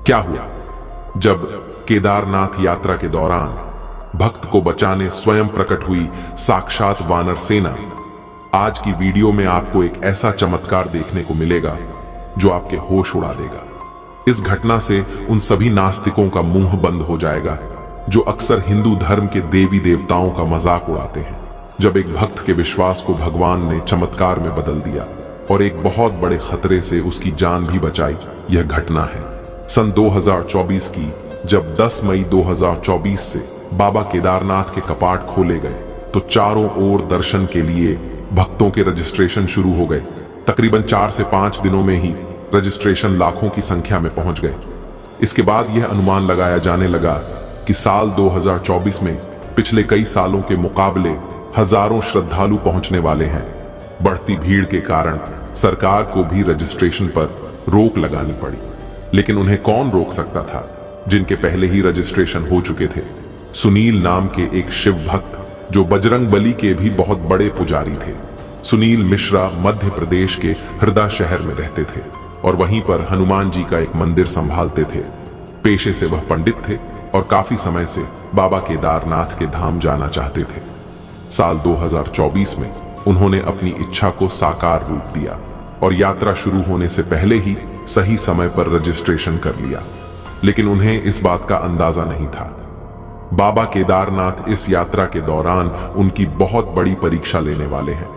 क्या हुआ? जब केदारनाथ यात्रा के दौरान भक्त को बचाने स्वयं प्रकट हुई साक्षात वानर सेना। आज की वीडियो में आपको एक ऐसा चमत्कार देखने को मिलेगा जो आपके होश उड़ा देगा। इस घटना से उन सभी नास्तिकों का मुंह बंद हो जाएगा जो अक्सर हिंदू धर्म के देवी देवताओं का मजाक उड़ाते हैं। जब एक भक्त के विश्वास को भगवान ने चमत्कार में बदल दिया और एक बहुत बड़े खतरे से उसकी जान भी बचाई, यह घटना है सन 2024 की, जब 10 मई 2024 से बाबा केदारनाथ के कपाट खोले गए तो चारों ओर दर्शन के लिए भक्तों के रजिस्ट्रेशन शुरू हो गए। तकरीबन 4 से 5 दिनों में ही रजिस्ट्रेशन लाखों की संख्या में पहुंच गए। इसके बाद यह अनुमान लगाया जाने लगा कि साल 2024 में पिछले कई सालों के मुकाबले हजारों श्रद्धालु पहुंचने वाले हैं। बढ़ती भीड़ के कारण सरकार को भी रजिस्ट्रेशन पर रोक लगानी पड़ी, लेकिन उन्हें कौन रोक सकता था जिनके पहले ही रजिस्ट्रेशन हो चुके थे। सुनील नाम के एक शिव भक्त जो बजरंगबली के भी बहुत बड़े पुजारी थे। सुनील मिश्रा मध्य प्रदेश के हरदा शहर में रहते थे और वहीं पर हनुमान जी का एक मंदिर संभालते थे। पेशे से वह पंडित थे और काफी समय से बाबा केदारनाथ के धाम जाना चाहते थे। साल 2024 में उन्होंने अपनी इच्छा को साकार रूप दिया और यात्रा शुरू होने से पहले ही सही समय पर रजिस्ट्रेशन कर लिया। लेकिन उन्हें इस बात का अंदाजा नहीं था बाबा केदारनाथ इस यात्रा के दौरान उनकी बहुत बड़ी परीक्षा लेने वाले हैं।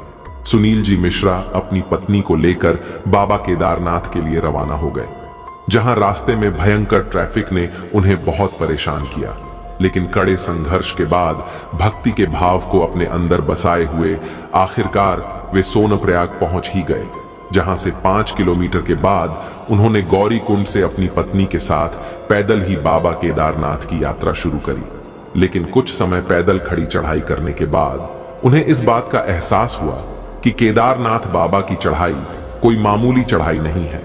सुनील जी मिश्रा अपनी पत्नी को लेकर बाबा केदारनाथ के लिए रवाना हो गए, जहां रास्ते में भयंकर ट्रैफिक ने उन्हें बहुत परेशान किया। लेकिन कड़े संघर्ष के बाद भक्ति के भाव को अपने अंदर बसाए हुए आखिरकार वे सोनप्रयाग पहुंच ही गए, जहां से 5 किलोमीटर के बाद उन्होंने गौरी कुंड से अपनी पत्नी के साथ पैदल ही बाबा केदारनाथ की यात्रा शुरू करी। लेकिन कुछ समय पैदल खड़ी चढ़ाई करने के बाद उन्हें इस बात का एहसास हुआ कि केदारनाथ बाबा की चढ़ाई कोई मामूली चढ़ाई नहीं है।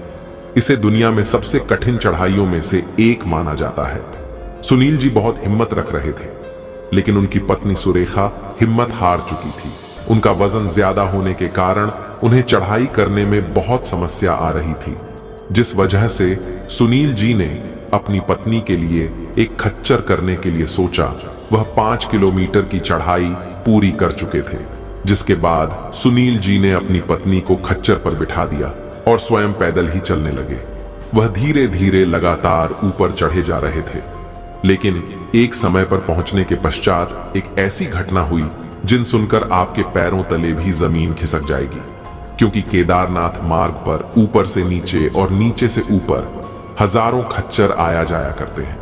इसे दुनिया में सबसे कठिन चढ़ाइयों में से एक माना जाता है। सुनील जी बहुत हिम्मत रख रहे थे, लेकिन उनकी पत्नी सुरेखा हिम्मत हार चुकी थी। उनका वजन ज्यादा होने के कारण उन्हें चढ़ाई करने में बहुत समस्या आ रही थी, जिस वजह से सुनील जी ने अपनी पत्नी के लिए एक खच्चर करने के लिए सोचा। वह 5 किलोमीटर की चढ़ाई पूरी कर चुके थे, जिसके बाद सुनील जी ने अपनी पत्नी को खच्चर पर बिठा दिया और स्वयं पैदल ही चलने लगे। वह धीरे धीरे लगातार ऊपर चढ़े जा रहे थे, लेकिन एक समय पर पहुंचने के पश्चात एक ऐसी घटना हुई जिन सुनकर आपके पैरों तले भी जमीन खिसक जाएगी। क्योंकि केदारनाथ मार्ग पर ऊपर से नीचे और नीचे से ऊपर हजारों खच्चर आया जाया करते हैं,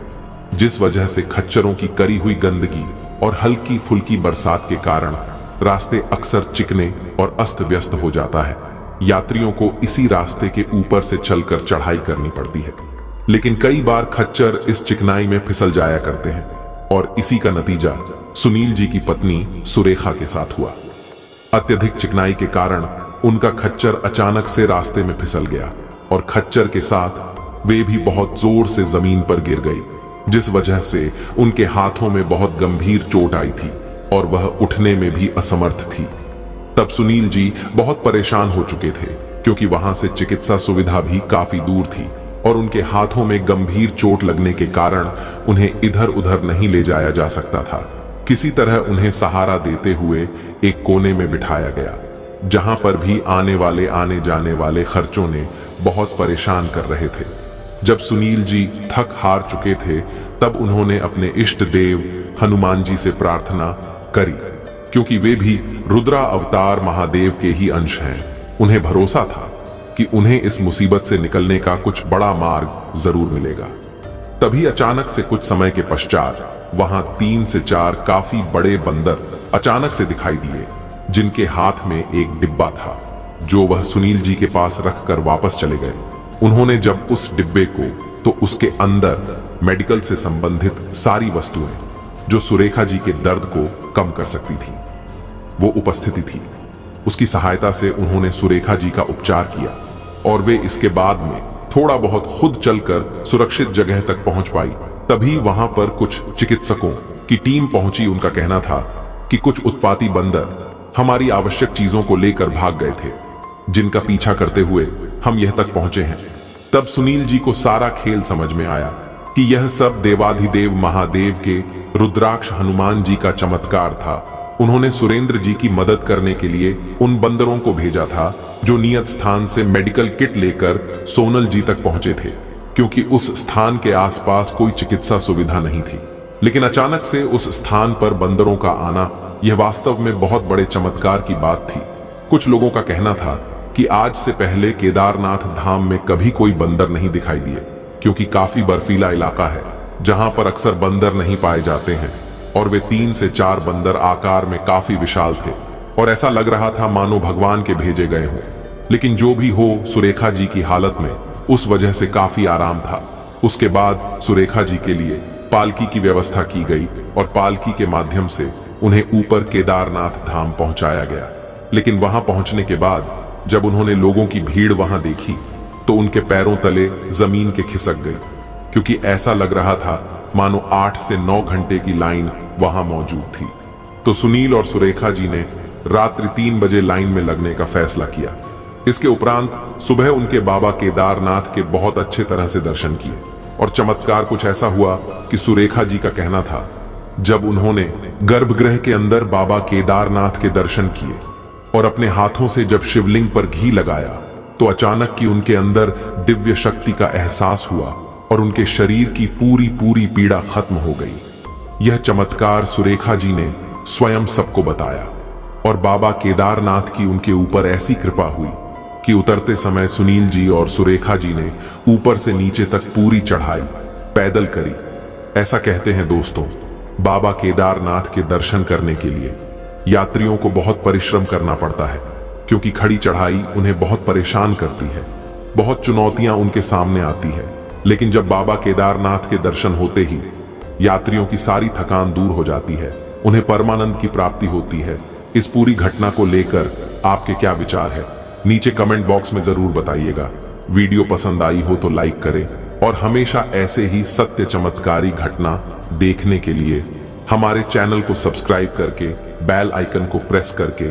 जिस वजह से खच्चरों की करी हुई गंदगी और हल्की फुल्की बरसात के कारण रास्ते अक्सर चिकने और अस्त व्यस्त हो जाता है। यात्रियों को इसी रास्ते के ऊपर से चलकर चढ़ाई करनी पड़ती है, लेकिन कई बार खच्चर इस चिकनाई में फिसल जाया करते हैं और इसी का नतीजा सुनील जी की पत्नी सुरेखा के साथ हुआ। अत्यधिक चिकनाई के कारण उनका खच्चर अचानक से रास्ते में फिसल गया और खच्चर के साथ वे भी बहुत जोर से जमीन पर गिर गई, जिस वजह से उनके हाथों में बहुत गंभीर चोट आई थी और वह उठने में भी असमर्थ थी। तब सुनील जी बहुत परेशान हो चुके थे, क्योंकि वहां से चिकित्सा सुविधा भी काफी दूर थी और उनके हाथों में गंभीर चोट लगने के कारण उन्हें इधर उधर नहीं ले जाया जा सकता था। किसी तरह उन्हें सहारा देते हुए एक कोने में बिठाया गया, जहां पर भी आने जाने वाले खर्चों ने बहुत परेशान कर रहे थे। जब सुनील जी थक हार चुके थे, तब उन्होंने अपने इष्ट देव हनुमान जी से प्रार्थना करी, क्योंकि वे भी रुद्रा अवतार महादेव के ही अंश हैं। उन्हें भरोसा था कि उन्हें इस मुसीबत से निकलने का कुछ बड़ा मार्ग जरूर मिलेगा। तभी अचानक से कुछ समय के पश्चात वहां 3 से 4 काफी बड़े बंदर अचानक से दिखाई दिए, जिनके हाथ में एक डिब्बा था, जो वह सुनील जी के पास रखकर वापस चले गए। उन्होंने जब उस डिब्बे को, तो उसके अंदर मेडिकल से संबंधित सारी वस्तुएं जो सुरेखा जी के दर्द को कम कर सकती थी, वो उपस्थिति थी। उसकी सहायता से उन्होंने सुरेखा जी का उपचार किया और वे इसके बाद में थोड़ा बहुत खुद चलकर सुरक्षित जगह तक पहुंच पाई। तभी वहां पर कुछ चिकित्सकों की टीम पहुंची। उनका कहना था कि कुछ उत्पाती बंदर हमारी आवश्यक चीजों को लेकर भाग गए थे, जिनका पीछा करते हुए हम यह तक पहुंचे हैं। तब सुनील जी को सारा खेल समझ में आया कि यह सब देवाधिदेव महादेव के रुद्राक्ष हनुमान जी का चमत्कार था। उन्होंने सुरेंद्र जी की मदद करने के लिए उन बंदरों को भेजा था जो नियत स्थान से मेडिकल किट लेकर सोनल जी तक पहुंचे थे, क्योंकि उस स्थान के आसपास कोई चिकित्सा सुविधा नहीं थी। लेकिन अचानक से उस स्थान पर बंदरों का आना यह वास्तव में बहुत बड़े चमत्कार की बात थी। कुछ लोगों का कहना था कि आज से पहले केदारनाथ धाम में कभी कोई बंदर नहीं दिखाई दिए, क्योंकि काफी बर्फीला इलाका है जहां पर अक्सर बंदर नहीं पाए जाते हैं, और वे 3 से 4 बंदर आकार में काफी विशाल थे और ऐसा लग रहा था मानो भगवान के भेजे गए हों। लेकिन जो भी हो, सुरेखा जी की हालत में उस वजह से काफी आराम था। उसके बाद सुरेखा जी के लिए पालकी की व्यवस्था की गई और पालकी के माध्यम से उन्हें ऊपर केदारनाथ धाम पहुंचाया गया। लेकिन वहां पहुंचने के बाद जब उन्होंने लोगों की भीड़ वहां देखी तो उनके पैरों तले जमीन के खिसक गई, क्योंकि ऐसा लग रहा था मानो 8 से 9 घंटे की लाइन वहां मौजूद थी। तो सुनील और सुरेखा जी ने रात्रि 3 बजे लाइन में लगने का फैसला किया। इसके उपरांत सुबह उनके बाबा केदारनाथ के बहुत अच्छे तरह से दर्शन किए और चमत्कार कुछ ऐसा हुआ कि सुरेखा जी का कहना था, जब उन्होंने गर्भगृह के अंदर बाबा केदारनाथ के दर्शन किए और अपने हाथों से जब शिवलिंग पर घी लगाया तो अचानक कि उनके अंदर दिव्य शक्ति का एहसास हुआ और उनके शरीर की पूरी पीड़ा खत्म हो गई। यह चमत्कार सुरेखा जी ने स्वयं सबको बताया और बाबा केदारनाथ की उनके ऊपर ऐसी कृपा हुई कि उतरते समय सुनील जी और सुरेखा जी ने ऊपर से नीचे तक पूरी चढ़ाई पैदल करी। ऐसा कहते हैं दोस्तों, बाबा केदारनाथ के दर्शन करने के लिए यात्रियों को बहुत परिश्रम करना पड़ता है, क्योंकि खड़ी चढ़ाई उन्हें बहुत परेशान करती है, बहुत चुनौतियां उनके सामने आती है। लेकिन जब बाबा केदारनाथ के दर्शन होते ही यात्रियों की सारी थकान दूर हो जाती है, उन्हें परमानंद की प्राप्ति होती है। इस पूरी घटना को लेकर आपके क्या विचार है, नीचे कमेंट बॉक्स में जरूर बताइएगा। वीडियो पसंद आई हो तो लाइक करें और हमेशा ऐसे ही सत्य चमत्कारी घटना देखने के लिए हमारे चैनल को सब्सक्राइब करके बेल आइकन को प्रेस करके